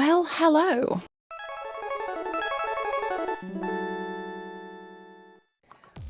Well, hello.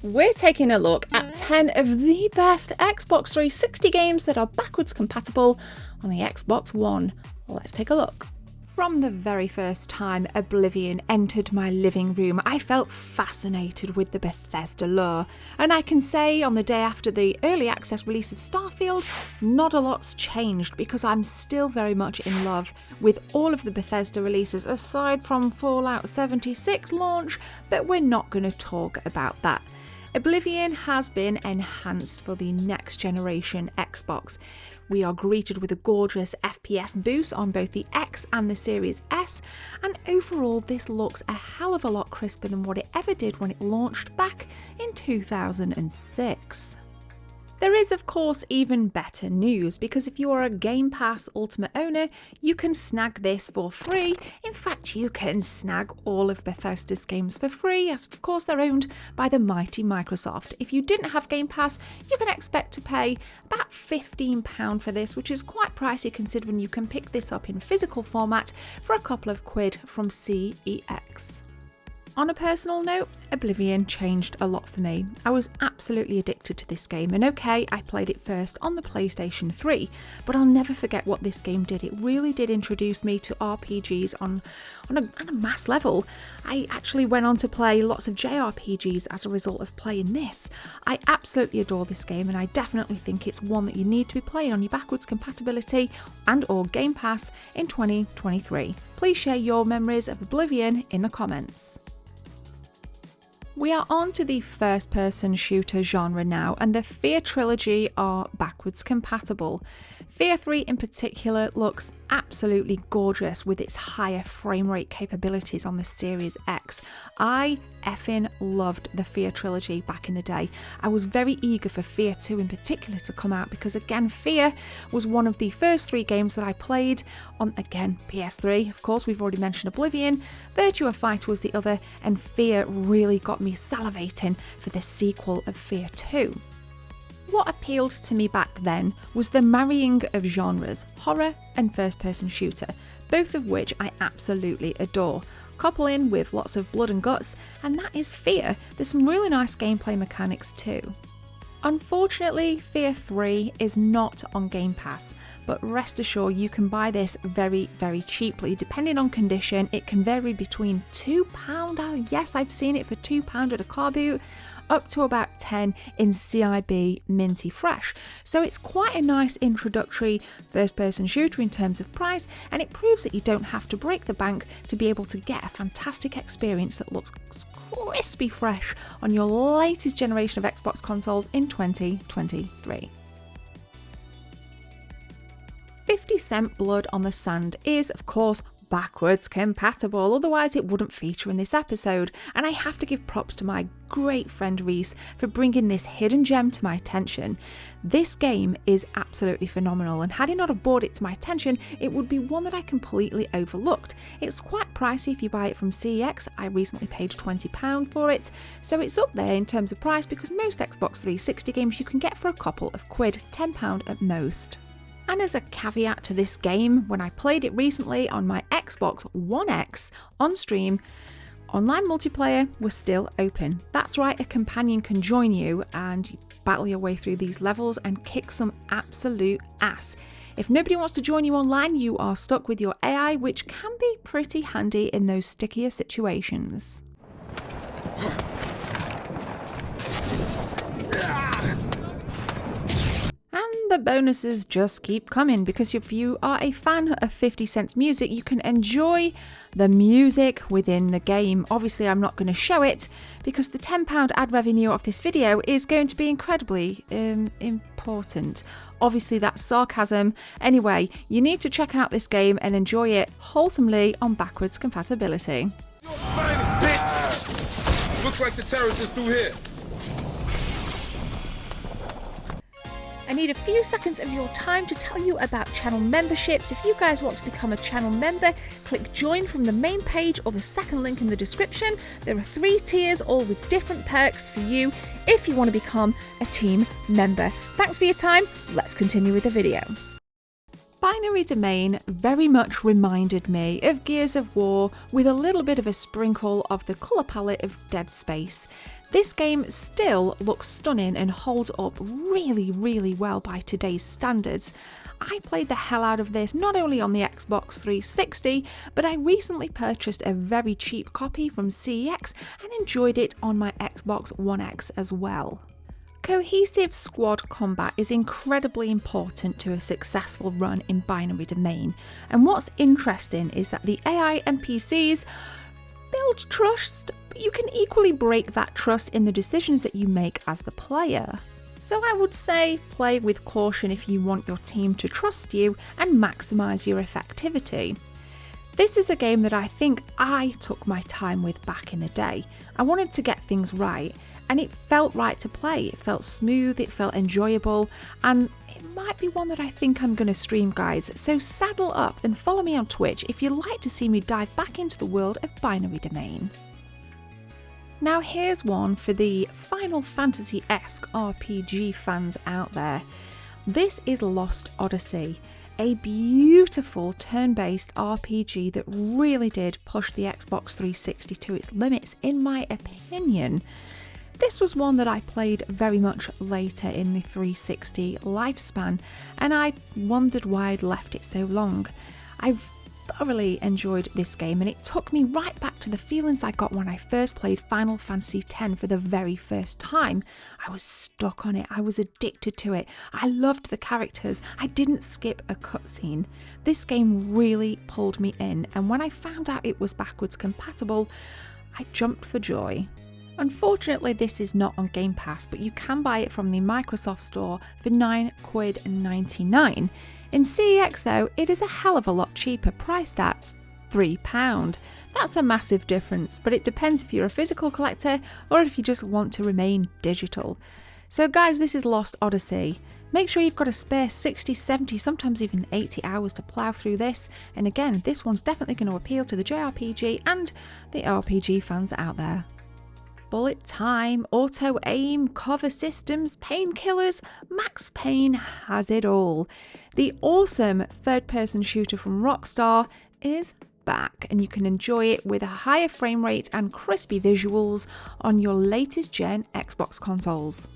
We're taking a look at 10 of the best Xbox 360 games that are backwards compatible on the Xbox One. Let's take a look. From the very first time Oblivion entered my living room, I felt fascinated with the Bethesda lore, and I can say on the day after the early access release of Starfield, not a lot's changed because I'm still very much in love with all of the Bethesda releases aside from Fallout 76 launch, but we're not going to talk about that. Oblivion has been enhanced for the next generation Xbox. We are greeted with a gorgeous FPS boost on both the X and the Series S, and overall this looks a hell of a lot crisper than what it ever did when it launched back in 2006. There is, of course, even better news, because if you are a Game Pass Ultimate owner, you can snag this for free. In fact, you can snag all of Bethesda's games for free, as of course they're owned by the mighty Microsoft. If you didn't have Game Pass, you can expect to pay about £15 for this, which is quite pricey considering you can pick this up in physical format for a couple of quid from CEX. On a personal note, Oblivion changed a lot for me. I was absolutely addicted to this game, and okay, I played it first on the PlayStation 3, but I'll never forget what this game did. It really did introduce me to RPGs on a mass level. I actually went on to play lots of JRPGs as a result of playing this. I absolutely adore this game, and I definitely think it's one that you need to be playing on your backwards compatibility and or Game Pass in 2023. Please share your memories of Oblivion in the comments. We are on to the first-person shooter genre now, and the Fear Trilogy are backwards compatible. Fear 3 in particular looks absolutely gorgeous with its higher frame rate capabilities on the Series X. I effing loved the Fear Trilogy back in the day. I was very eager for Fear 2 in particular to come out because, again, Fear was one of the first 3 games that I played on, again, PS3. Of course, we've already mentioned Oblivion, Virtua Fighter was the other, and Fear really got me salivating for the sequel of Fear 2. What appealed to me back then was the marrying of genres, horror and first-person shooter, both of which I absolutely adore. Couple in with lots of blood and guts, and that is Fear. There's some really nice gameplay mechanics too. Unfortunately, Fear 3 is not on Game Pass, but rest assured you can buy this very, very cheaply. Depending on condition, it can vary between £2, yes, I've seen it for £2 at a car boot, up to about 10 in CIB Minty Fresh. So it's quite a nice introductory first-person shooter in terms of price, and it proves that you don't have to break the bank to be able to get a fantastic experience that looks crispy fresh on your latest generation of Xbox consoles in 2023. 50 Cent Blood on the Sand is, of course, backwards compatible, otherwise it wouldn't feature in this episode, and I have to give props to my great friend Reese for bringing this hidden gem to my attention. This game is absolutely phenomenal, and had it not have brought it to my attention, it would be one that I completely overlooked. It's quite pricey if you buy it from CEX. I recently paid £20 for it, so it's up there in terms of price because most Xbox 360 games you can get for a couple of quid, £10 at most. And as a caveat to this game, when I played it recently on my Xbox One X on stream, online multiplayer was still open. That's right, a companion can join you and you battle your way through these levels and kick some absolute ass. If nobody wants to join you online, you are stuck with your AI, which can be pretty handy in those stickier situations. The bonuses just keep coming, because if you are a fan of 50 Cent's music, you can enjoy the music within the game. Obviously, I'm not going to show it because the £10 ad revenue of this video is going to be incredibly important. Obviously, that's sarcasm. Anyway, you need to check out this game and enjoy it wholesomely on backwards compatibility. Looks like the terrorists just through here. I need a few seconds of your time to tell you about channel memberships. If you guys want to become a channel member, click join from the main page or the second link in the description. There are 3 tiers, all with different perks for you if you want to become a team member. Thanks for your time. Let's continue with the video. Binary Domain very much reminded me of Gears of War with a little bit of a sprinkle of the colour palette of Dead Space. This game still looks stunning and holds up really, really well by today's standards. I played the hell out of this not only on the Xbox 360, but I recently purchased a very cheap copy from CEX and enjoyed it on my Xbox One X as well. Cohesive squad combat is incredibly important to a successful run in Binary Domain, and what's interesting is that the AI NPCs build trust, but you can equally break that trust in the decisions that you make as the player. So I would say play with caution if you want your team to trust you and maximise your effectivity. This is a game that I think I took my time with back in the day. I wanted to get things right, and it felt right to play. It felt smooth, it felt enjoyable, and it might be one that I think I'm going to stream, guys. So saddle up and follow me on Twitch if you'd like to see me dive back into the world of Binary Domain. Now here's one for the Final Fantasy-esque RPG fans out there. This is Lost Odyssey, a beautiful turn-based RPG that really did push the Xbox 360 to its limits, in my opinion. This was one that I played very much later in the 360 lifespan, and I wondered why I'd left it so long. I've thoroughly enjoyed this game, and it took me right back to the feelings I got when I first played Final Fantasy X for the very first time. I was stuck on it, I was addicted to it, I loved the characters, I didn't skip a cutscene. This game really pulled me in, and when I found out it was backwards compatible, I jumped for joy. Unfortunately, this is not on Game Pass, but you can buy it from the Microsoft Store for £9.99. In CEX though, it is a hell of a lot cheaper, priced at £3. That's a massive difference, but it depends if you're a physical collector or if you just want to remain digital. So guys, this is Lost Odyssey. Make sure you've got a spare 60, 70, sometimes even 80 hours to plough through this, and again, this one's definitely going to appeal to the JRPG and the RPG fans out there. Bullet time, auto aim, cover systems, painkillers, Max Payne has it all. The awesome third-person shooter from Rockstar is back, and you can enjoy it with a higher frame rate and crispy visuals on your latest gen Xbox consoles.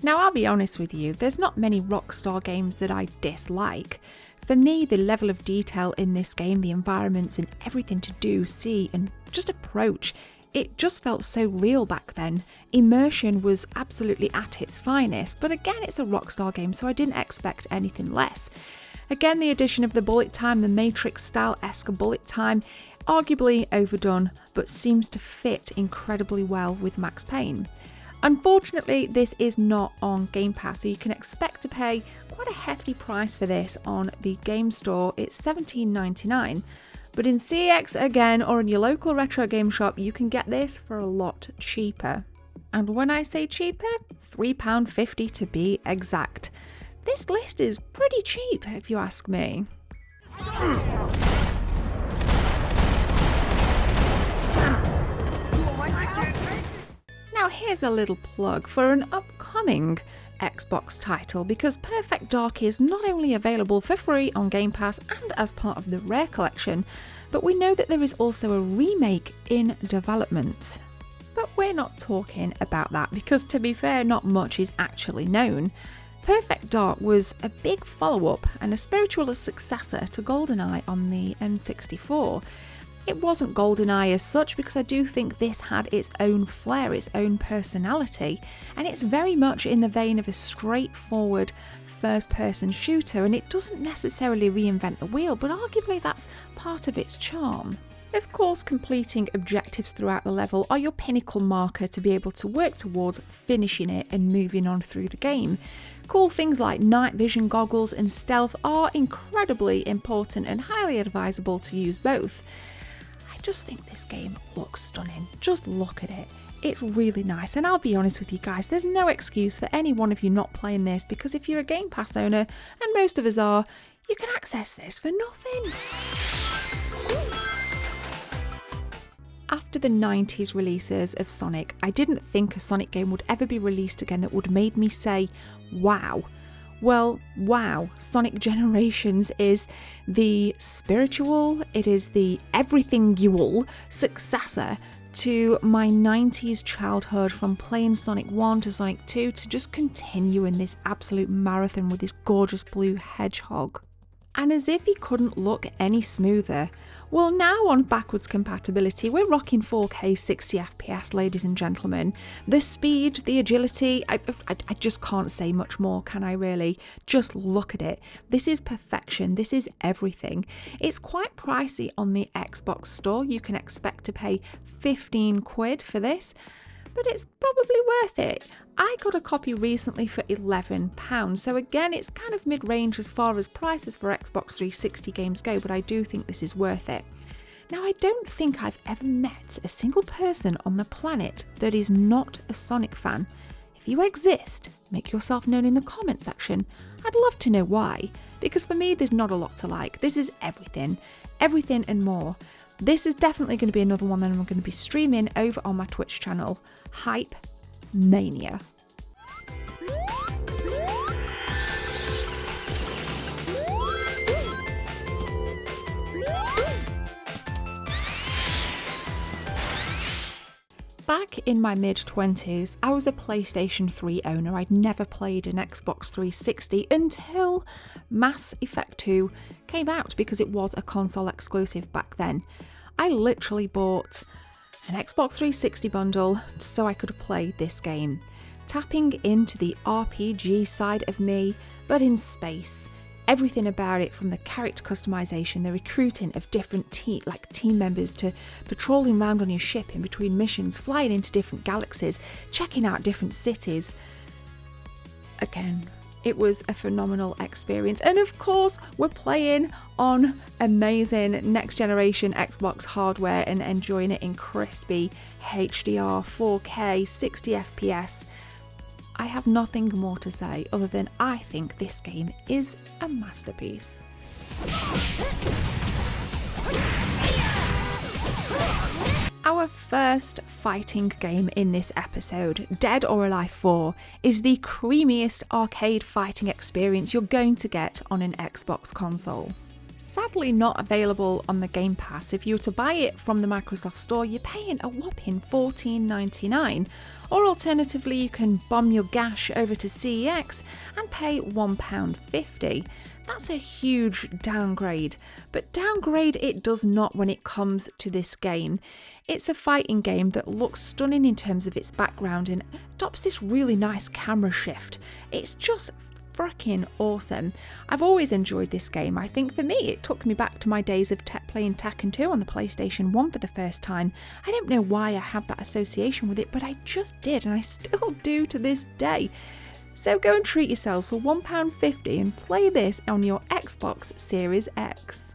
Now I'll be honest with you, there's not many Rockstar games that I dislike. For me, the level of detail in this game, the environments and everything to do, see and just approach, it just felt so real back then. Immersion was absolutely at its finest, but again, it's a Rockstar game, so I didn't expect anything less. Again, the addition of the bullet time, the Matrix style-esque bullet time, arguably overdone, but seems to fit incredibly well with Max Payne. Unfortunately, this is not on Game Pass, so you can expect to pay quite a hefty price for this on the Game Store. It's $17.99. But in CEX again, or in your local retro game shop, you can get this for a lot cheaper. And when I say cheaper, £3.50 to be exact. This list is pretty cheap if you ask me. Now here's a little plug for an upcoming Xbox title, because Perfect Dark is not only available for free on Game Pass and as part of the Rare collection, but we know that there is also a remake in development. But we're not talking about that because, to be fair, not much is actually known. Perfect Dark was a big follow-up and a spiritual successor to GoldenEye on the N64. It wasn't GoldenEye as such, because I do think this had its own flair, its own personality, and it's very much in the vein of a straightforward first-person shooter, and it doesn't necessarily reinvent the wheel, but arguably that's part of its charm. Of course, completing objectives throughout the level are your pinnacle marker to be able to work towards finishing it and moving on through the game. Cool things like night vision goggles and stealth are incredibly important and highly advisable to use both. I just think this game looks stunning. Just look at it. It's really nice, and I'll be honest with you guys, there's no excuse for any one of you not playing this, because if you're a Game Pass owner, and most of us are, you can access this for nothing. After the 90s releases of Sonic, I didn't think a Sonic game would ever be released again that would made me say, wow. Well, wow, Sonic Generations is the spiritual, it is the everything-ual successor to my 90s childhood, from playing Sonic 1 to Sonic 2 to just continue in this absolute marathon with this gorgeous blue hedgehog. And as if he couldn't look any smoother, well, now on backwards compatibility, we're rocking 4K 60 FPS, ladies and gentlemen. The speed, the agility, I just can't say much more, can I really? Just look at it. This is perfection. This is everything. It's quite pricey on the Xbox store. You can expect to pay 15 quid for this, but it's probably worth it. I got a copy recently for £11, so again, it's kind of mid-range as far as prices for Xbox 360 games go, but I do think this is worth it. Now, I don't think I've ever met a single person on the planet that is not a Sonic fan. If you exist, make yourself known in the comment section. I'd love to know why, because for me, there's not a lot to like. This is everything and more. This is definitely going to be another one that I'm going to be streaming over on my Twitch channel, Hype Mania. Back in my mid-20s, I was a PlayStation 3 owner. I'd never played an Xbox 360 until Mass Effect 2 came out, because it was a console exclusive back then. I literally bought an Xbox 360 bundle so I could play this game, tapping into the RPG side of me, but in space. Everything about it, from the character customization, the recruiting of different team members, to patrolling around on your ship in between missions, flying into different galaxies, checking out different cities. Again, it was a phenomenal experience. And of course, we're playing on amazing next generation Xbox hardware and enjoying it in crispy HDR, 4K, 60 FPS. I have nothing more to say other than I think this game is a masterpiece. Our first fighting game in this episode, Dead or Alive 4, is the creamiest arcade fighting experience you're going to get on an Xbox console. Sadly not available on the Game Pass. If you were to buy it from the Microsoft Store, you're paying a whopping $14.99, or alternatively you can bomb your gash over to CEX and pay £1.50. That's a huge downgrade, but downgrade it does not when it comes to this game. It's a fighting game that looks stunning in terms of its background and adopts this really nice camera shift. It's just freaking awesome. I've always enjoyed this game. I think for me it took me back to my days of playing Tekken 2 on the PlayStation 1 for the first time. I don't know why I had that association with it, but I just did, and I still do to this day. So go and treat yourselves for £1.50 and play this on your Xbox Series X.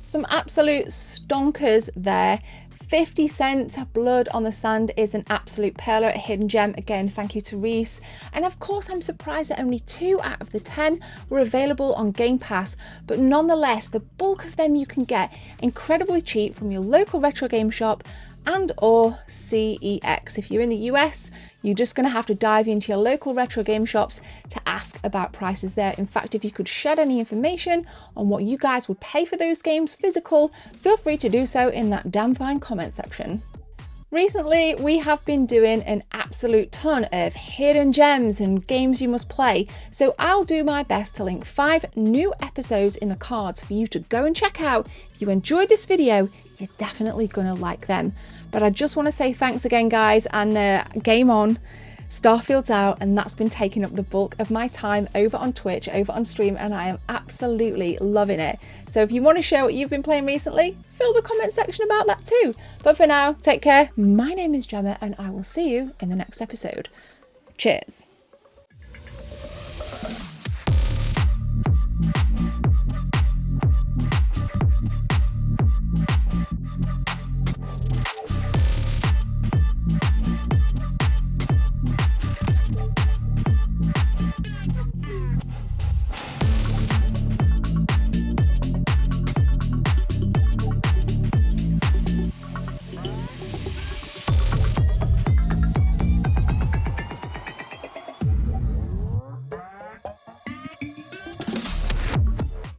Some absolute stonkers there. 50 cents Blood on the Sand is an absolute pearler, a hidden gem. Again, thank you to Reese. And of course, I'm surprised that only 2 out of the 10 were available on Game Pass, but nonetheless, the bulk of them you can get incredibly cheap from your local retro game shop and or CEX. If you're in the US, you're just going to have to dive into your local retro game shops to ask about prices there. In fact, if you could shed any information on what you guys would pay for those games physical, feel free to do so in that damn fine comment section. Recently, we have been doing an absolute ton of hidden gems and games you must play, so I'll do my best to link 5 new episodes in the cards for you to go and check out. If you enjoyed this video, you're definitely gonna like them. But I just want to say thanks again, guys, and game on. Starfield's out, and that's been taking up the bulk of my time over on Twitch, over on stream, and I am absolutely loving it. So if you want to share what you've been playing recently, fill the comment section about that too. But for now, take care. My name is Gemma, and I will see you in the next episode. Cheers.